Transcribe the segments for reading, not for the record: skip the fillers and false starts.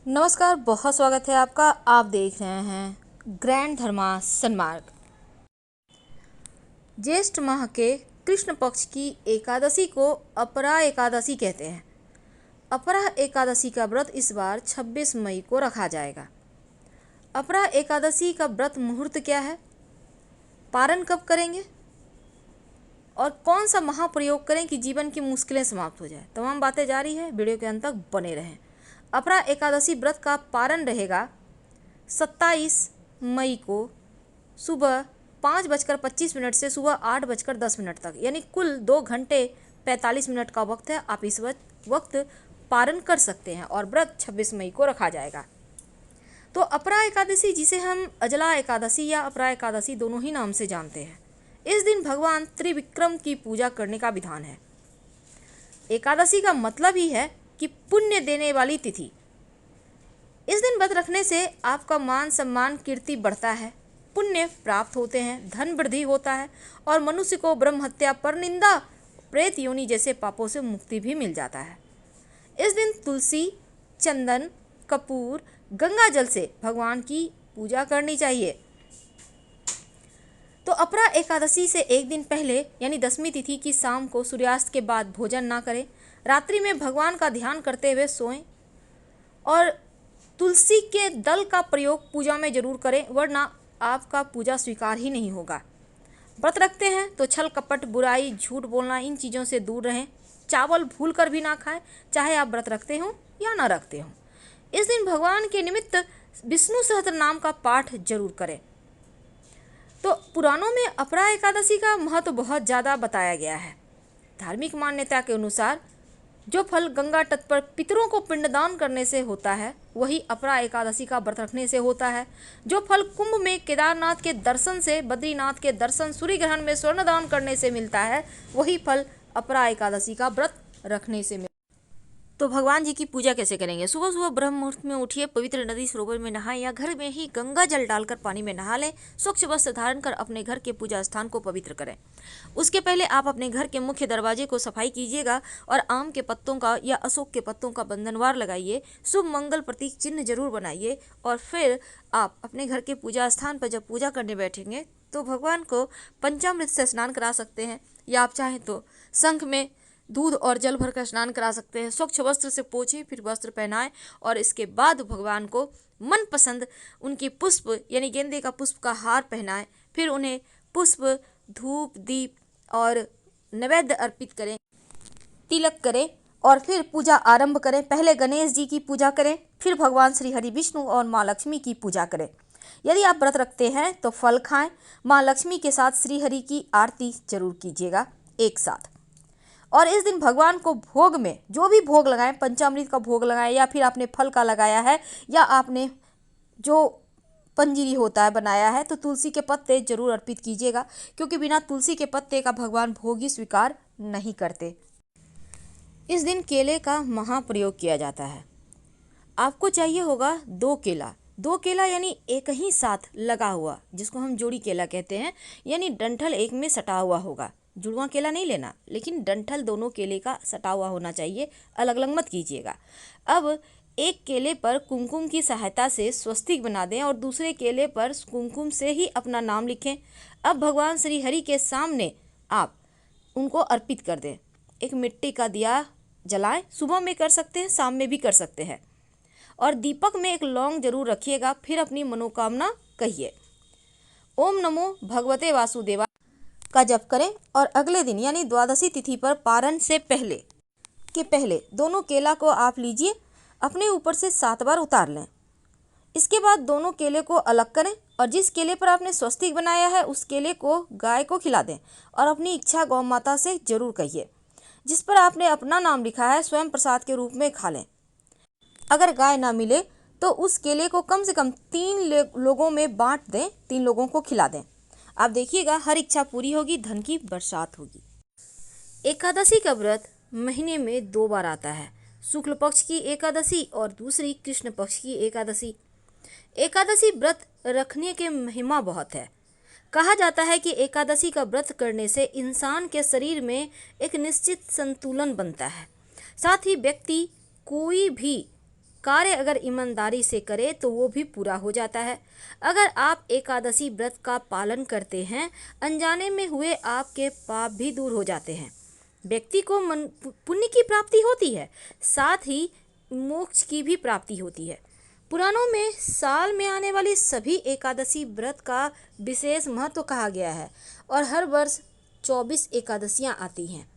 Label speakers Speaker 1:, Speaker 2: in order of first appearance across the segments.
Speaker 1: नमस्कार, बहुत स्वागत है आपका। आप देख रहे हैं ग्रैंड धर्मा सन्मार्ग। ज्येष्ठ माह के कृष्ण पक्ष की एकादशी को अपरा एकादशी कहते हैं। अपरा एकादशी का व्रत इस बार 26 मई को रखा जाएगा। अपरा एकादशी का व्रत मुहूर्त क्या है, पारण कब करेंगे और कौन सा महाप्रयोग करें कि जीवन की मुश्किलें समाप्त हो जाए, तमाम बातें जारी है। वीडियो के अंत तक बने रहें। अपरा एकादशी व्रत का पारण रहेगा 27 मई को सुबह 5:25 से सुबह 8:10 तक, यानी कुल 2 घंटे 45 मिनट का वक्त है। आप इस वक्त पारण कर सकते हैं और व्रत 26 मई को रखा जाएगा। तो अपरा एकादशी, जिसे हम अजला एकादशी या अपरा एकादशी दोनों ही नाम से जानते हैं, इस दिन भगवान त्रिविक्रम की पूजा करने का विधान है। एकादशी का मतलब ही है कि पुण्य देने वाली तिथि। इस दिन व्रत रखने से आपका मान सम्मान कीर्ति बढ़ता है, पुण्य प्राप्त होते हैं, धन वृद्धि होता है और मनुष्य को ब्रह्म हत्या, परनिंदा, प्रेत योनि जैसे पापों से मुक्ति भी मिल जाता है। इस दिन तुलसी, चंदन, कपूर, गंगा जल से भगवान की पूजा करनी चाहिए। तो अपरा एकादशी से एक दिन पहले यानी 10वीं तिथि की शाम को सूर्यास्त के बाद भोजन ना करें। रात्रि में भगवान का ध्यान करते हुए सोएं और तुलसी के दल का प्रयोग पूजा में जरूर करें, वरना आपका पूजा स्वीकार ही नहीं होगा। व्रत रखते हैं तो छल कपट, बुराई, झूठ बोलना, इन चीज़ों से दूर रहें। चावल भूल कर भी ना खाएं, चाहे आप व्रत रखते हो या ना रखते हो। इस दिन भगवान के निमित्त विष्णु सहस्त्र नाम का पाठ जरूर करें। तो पुराणों में अपरा एकादशी का महत्व बहुत ज़्यादा बताया गया है। धार्मिक मान्यता के अनुसार जो फल गंगा तट पर पितरों को पिंडदान करने से होता है, वही अपरा एकादशी का व्रत रखने से होता है। जो फल कुंभ में केदारनाथ के दर्शन से, बद्रीनाथ के दर्शन, सूर्य ग्रहण में स्वर्णदान करने से मिलता है, वही फल अपरा एकादशी का व्रत रखने से मिलता है। तो भगवान जी की पूजा कैसे करेंगे? सुबह सुबह ब्रह्म मुहूर्त में उठिए, पवित्र नदी सरोवर में नहाएं या घर में ही गंगा जल डालकर पानी में नहा लें। स्वच्छ वस्त्र धारण कर अपने घर के पूजा स्थान को पवित्र करें। उसके पहले आप अपने घर के मुख्य दरवाजे को सफाई कीजिएगा और आम के पत्तों का या अशोक के पत्तों का बंधनवार लगाइए। शुभ मंगल प्रतीक चिन्ह जरूर बनाइए और फिर आप अपने घर के पूजा स्थान पर जब पूजा करने बैठेंगे तो भगवान को पंचामृत से स्नान करा सकते हैं, या आप चाहें तो शंख में दूध और जल भरकर स्नान करा सकते हैं। स्वच्छ वस्त्र से पोछे, फिर वस्त्र पहनाएं और इसके बाद भगवान को मनपसंद उनकी पुष्प यानी गेंदे का पुष्प का हार पहनाएं। फिर उन्हें पुष्प, धूप, दीप और नैवेद्य अर्पित करें, तिलक करें और फिर पूजा आरंभ करें। पहले गणेश जी की पूजा करें, फिर भगवान श्री हरि विष्णु और माँ लक्ष्मी की पूजा करें। यदि आप व्रत रखते हैं तो फल खाएं। माँ लक्ष्मी के साथ श्री हरि की आरती जरूर कीजिएगा एक साथ। और इस दिन भगवान को भोग में जो भी भोग लगाएं, पंचामृत का भोग लगाएं या फिर आपने फल का लगाया है या आपने जो पंजीरी होता है बनाया है, तो तुलसी के पत्ते जरूर अर्पित कीजिएगा, क्योंकि बिना तुलसी के पत्ते का भगवान भोग ही स्वीकार नहीं करते। इस दिन केले का महाप्रयोग किया जाता है। आपको चाहिए होगा 2 केला। 2 केला यानी एक ही साथ लगा हुआ, जिसको हम जोड़ी केला कहते हैं, यानी डंठल एक में सटा हुआ होगा। जुड़वा केला नहीं लेना, लेकिन डंठल दोनों केले का सटा हुआ होना चाहिए, अलग अलग मत कीजिएगा। अब एक केले पर कुमकुम की सहायता से स्वस्तिक बना दें और दूसरे केले पर कुमकुम से ही अपना नाम लिखें। अब भगवान श्री हरि के सामने आप उनको अर्पित कर दें। एक मिट्टी का दिया जलाएं, सुबह में कर सकते हैं, शाम में भी कर सकते हैं, और दीपक में एक लौंग जरूर रखिएगा। फिर अपनी मनोकामना कहिए। ओम नमो भगवते वासुदेवा का जप करें और अगले दिन यानी द्वादशी तिथि पर पारण से पहले दोनों केला को आप लीजिए, अपने ऊपर से 7 बार उतार लें। इसके बाद दोनों केले को अलग करें और जिस केले पर आपने स्वस्तिक बनाया है उस केले को गाय को खिला दें और अपनी इच्छा गौ माता से जरूर कहिए। जिस पर आपने अपना नाम लिखा है स्वयं प्रसाद के रूप में खा लें। अगर गाय ना मिले तो उस केले को कम से कम 3 लोगों में बांट दें, 3 लोगों को खिला दें। आप देखिएगा हर इच्छा पूरी होगी, धन की बरसात होगी। एकादशी का व्रत महीने में 2 बार आता है, शुक्ल पक्ष की एकादशी और दूसरी कृष्ण पक्ष की एकादशी। एकादशी व्रत रखने के महिमा बहुत है। कहा जाता है कि एकादशी का व्रत करने से इंसान के शरीर में एक निश्चित संतुलन बनता है। साथ ही व्यक्ति कोई भी कार्य अगर ईमानदारी से करे तो वो भी पूरा हो जाता है। अगर आप एकादशी व्रत का पालन करते हैं, अनजाने में हुए आपके पाप भी दूर हो जाते हैं। व्यक्ति को पुण्य की प्राप्ति होती है, साथ ही मोक्ष की भी प्राप्ति होती है। पुराणों में साल में आने वाली सभी एकादशी व्रत का विशेष महत्व कहा गया है और हर वर्ष 24 एकादशियां आती हैं।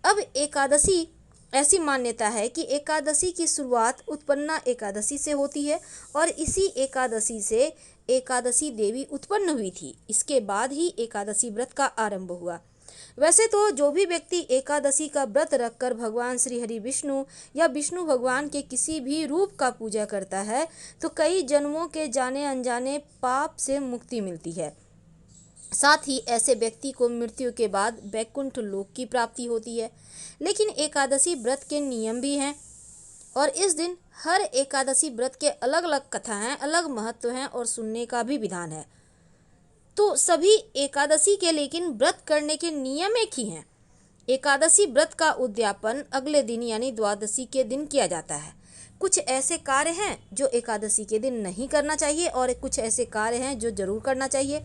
Speaker 1: अब एकादशी ऐसी मान्यता है कि एकादशी की शुरुआत उत्पन्ना एकादशी से होती है और इसी एकादशी से एकादशी देवी उत्पन्न हुई थी। इसके बाद ही एकादशी व्रत का आरंभ हुआ। वैसे तो जो भी व्यक्ति एकादशी का व्रत रखकर भगवान श्री हरि विष्णु या विष्णु भगवान के किसी भी रूप का पूजा करता है तो कई जन्मों के जाने अनजाने पाप से मुक्ति मिलती है। साथ ही ऐसे व्यक्ति को मृत्यु के बाद वैकुंठ लोक की प्राप्ति होती है। लेकिन एकादशी व्रत के नियम भी हैं और इस दिन हर एकादशी व्रत के अलग अलग कथा हैं, अलग महत्व हैं और सुनने का भी विधान है। तो सभी एकादशी के लेकिन व्रत करने के नियम एक ही हैं। एकादशी व्रत का उद्यापन अगले दिन यानी द्वादशी के दिन किया जाता है। कुछ ऐसे कार्य हैं जो एकादशी के दिन नहीं करना चाहिए और कुछ ऐसे कार्य हैं जो जरूर करना चाहिए।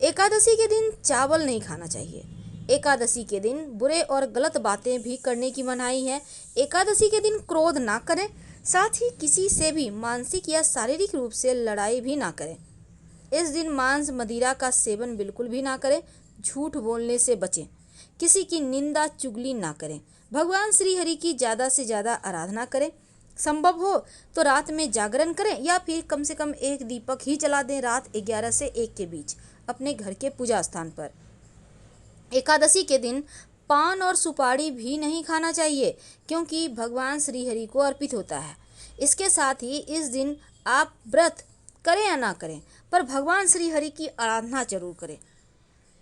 Speaker 1: एकादशी के दिन चावल नहीं खाना चाहिए। एकादशी के दिन बुरे और गलत बातें भी करने की मनाही है। एकादशी के दिन क्रोध ना करें, साथ ही किसी से भी मानसिक या शारीरिक रूप से लड़ाई भी ना करें। इस दिन मांस मदिरा का सेवन बिल्कुल भी ना करें। झूठ बोलने से बचें। किसी की निंदा चुगली ना करें। भगवान श्री हरि की ज़्यादा से ज़्यादा आराधना करें। संभव हो तो रात में जागरण करें या फिर कम से कम एक दीपक ही जला दें रात 11 से 1 के बीच अपने घर के पूजा स्थान पर। एकादशी के दिन पान और सुपारी भी नहीं खाना चाहिए क्योंकि भगवान श्री हरि को अर्पित होता है। इसके साथ ही इस दिन आप व्रत करें या ना करें पर भगवान श्री हरि की आराधना जरूर करें।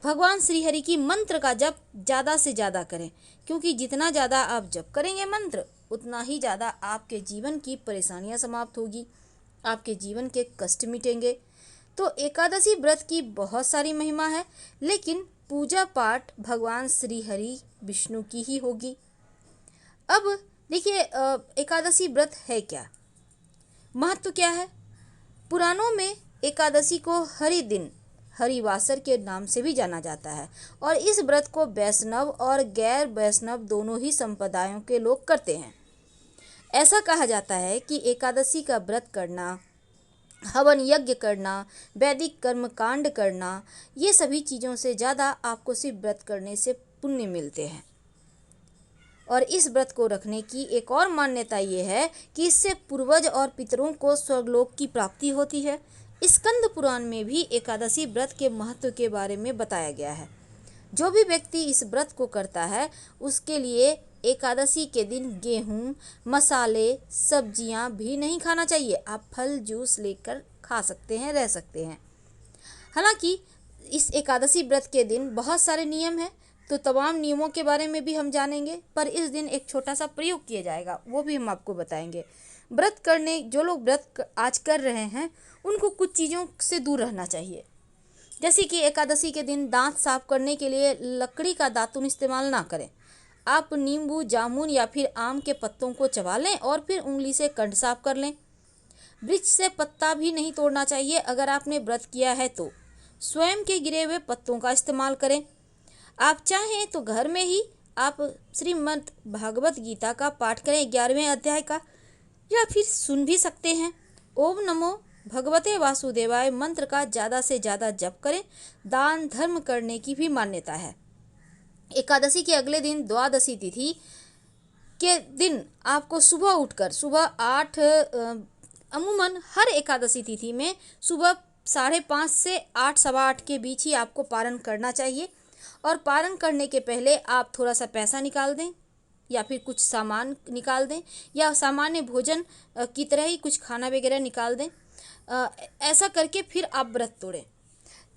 Speaker 1: भगवान श्री हरि की मंत्र का जप ज़्यादा से ज़्यादा करें क्योंकि जितना ज़्यादा आप जप करेंगे मंत्र उतना ही ज़्यादा आपके जीवन की परेशानियां समाप्त होगी, आपके जीवन के कष्ट मिटेंगे। तो एकादशी व्रत की बहुत सारी महिमा है, लेकिन पूजा पाठ भगवान श्री हरि विष्णु की ही होगी। अब देखिए एकादशी व्रत है क्या, महत्व क्या है। पुराणों में एकादशी को हरि दिन हरिवासर के नाम से भी जाना जाता है और इस व्रत को वैष्णव और गैर वैष्णव दोनों ही संप्रदायों के लोग करते हैं। ऐसा कहा जाता है कि एकादशी का व्रत करना, हवन यज्ञ करना, वैदिक कर्म कांड करना, ये सभी चीज़ों से ज़्यादा आपको सिर्फ व्रत करने से पुण्य मिलते हैं। और इस व्रत को रखने की एक और मान्यता ये है कि इससे पूर्वज और पितरों को स्वर्गलोक की प्राप्ति होती है। स्कंद पुराण में भी एकादशी व्रत के महत्व के बारे में बताया गया है। जो भी व्यक्ति इस व्रत को करता है उसके लिए एकादशी के दिन गेहूं, मसाले, सब्जियां भी नहीं खाना चाहिए। आप फल जूस लेकर खा सकते हैं, रह सकते हैं। हालांकि इस एकादशी व्रत के दिन बहुत सारे नियम हैं, तो तमाम नियमों के बारे में भी हम जानेंगे, पर इस दिन एक छोटा सा प्रयोग किया जाएगा, वो भी हम आपको बताएंगे। व्रत करने जो लोग व्रत आज कर रहे हैं उनको कुछ चीज़ों से दूर रहना चाहिए। जैसे कि एकादशी के दिन दांत साफ करने के लिए लकड़ी का दातुन इस्तेमाल ना करें। आप नींबू, जामुन या फिर आम के पत्तों को चबा लें और फिर उंगली से कंठ साफ कर लें। वृक्ष से पत्ता भी नहीं तोड़ना चाहिए। अगर आपने व्रत किया है तो स्वयं के गिरे हुए पत्तों का इस्तेमाल करें। आप चाहें तो घर में ही आप श्रीमद् भागवत गीता का पाठ करें 11वें अध्याय का, या फिर सुन भी सकते हैं। ओम नमो भगवते वासुदेवाय मंत्र का ज़्यादा से ज़्यादा जप करें। दान धर्म करने की भी मान्यता है। एकादशी के अगले दिन द्वादशी तिथि के दिन आपको सुबह उठकर सुबह 8 अमूमन हर एकादशी तिथि में सुबह 5:30 से 8 सवा 8 के बीच ही आपको पारण करना चाहिए। और पारण करने के पहले आप थोड़ा सा पैसा निकाल दें या फिर कुछ सामान निकाल दें या सामान्य भोजन की तरह ही कुछ खाना वगैरह निकाल दें। ऐसा करके फिर आप व्रत तोड़ें।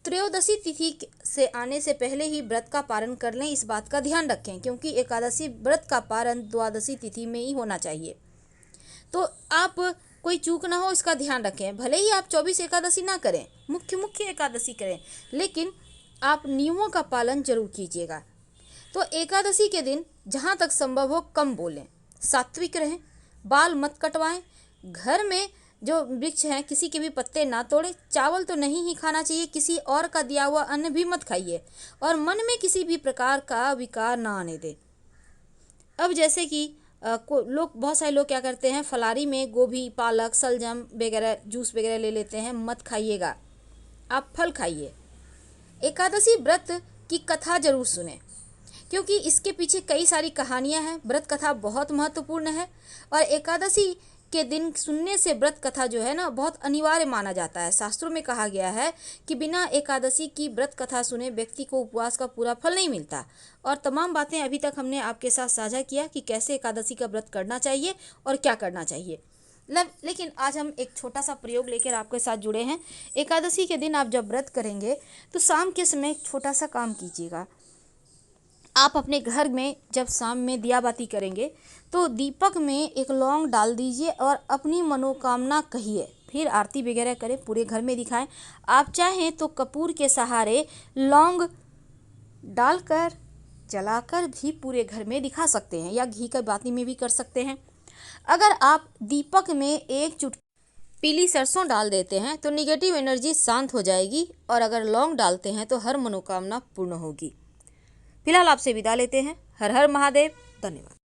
Speaker 1: त्रयोदशी तिथि से आने से पहले ही व्रत का पारण कर लें, इस बात का ध्यान रखें क्योंकि एकादशी व्रत का पारण द्वादशी तिथि में ही होना चाहिए। तो आप कोई चूक ना हो इसका ध्यान रखें। भले ही आप 24 एकादशी ना करें, मुख्य एकादशी करें, लेकिन आप नियमों का पालन जरूर कीजिएगा। तो एकादशी के दिन जहाँ तक संभव हो कम बोलें, सात्विक रहें, बाल मत कटवाएं, घर में जो वृक्ष हैं किसी के भी पत्ते ना तोड़े, चावल तो नहीं ही खाना चाहिए, किसी और का दिया हुआ अन्न भी मत खाइए और मन में किसी भी प्रकार का विकार ना आने दे। अब जैसे कि बहुत सारे लोग क्या करते हैं, फलारी में गोभी, पालक, सलजम वगैरह जूस वगैरह ले लेते हैं, मत खाइएगा, आप फल खाइए। एकादशी व्रत की कथा जरूर सुने, क्योंकि इसके पीछे कई सारी कहानियां हैं। व्रत कथा बहुत महत्वपूर्ण है और एकादशी के दिन सुनने से व्रत कथा जो है ना बहुत अनिवार्य माना जाता है। शास्त्रों में कहा गया है कि बिना एकादशी की व्रत कथा सुने व्यक्ति को उपवास का पूरा फल नहीं मिलता। और तमाम बातें अभी तक हमने आपके साथ साझा किया कि कैसे एकादशी का व्रत करना चाहिए और क्या करना चाहिए। लेकिन आज हम एक छोटा सा प्रयोग लेकर आपके साथ जुड़े हैं। एकादशी के दिन आप जब व्रत करेंगे तो शाम के समय एक छोटा सा काम कीजिएगा। आप अपने घर में जब शाम में दिया बाती करेंगे तो दीपक में एक लौंग डाल दीजिए और अपनी मनोकामना कहिए, फिर आरती वगैरह करें, पूरे घर में दिखाएं। आप चाहें तो कपूर के सहारे लौंग डालकर जलाकर भी पूरे घर में दिखा सकते हैं या घी का बाती में भी कर सकते हैं। अगर आप दीपक में एक चुटकी पीली सरसों डाल देते हैं तो निगेटिव एनर्जी शांत हो जाएगी और अगर लौंग डालते हैं तो हर मनोकामना पूर्ण होगी। फिलहाल आपसे विदा लेते हैं। हर हर महादेव। धन्यवाद।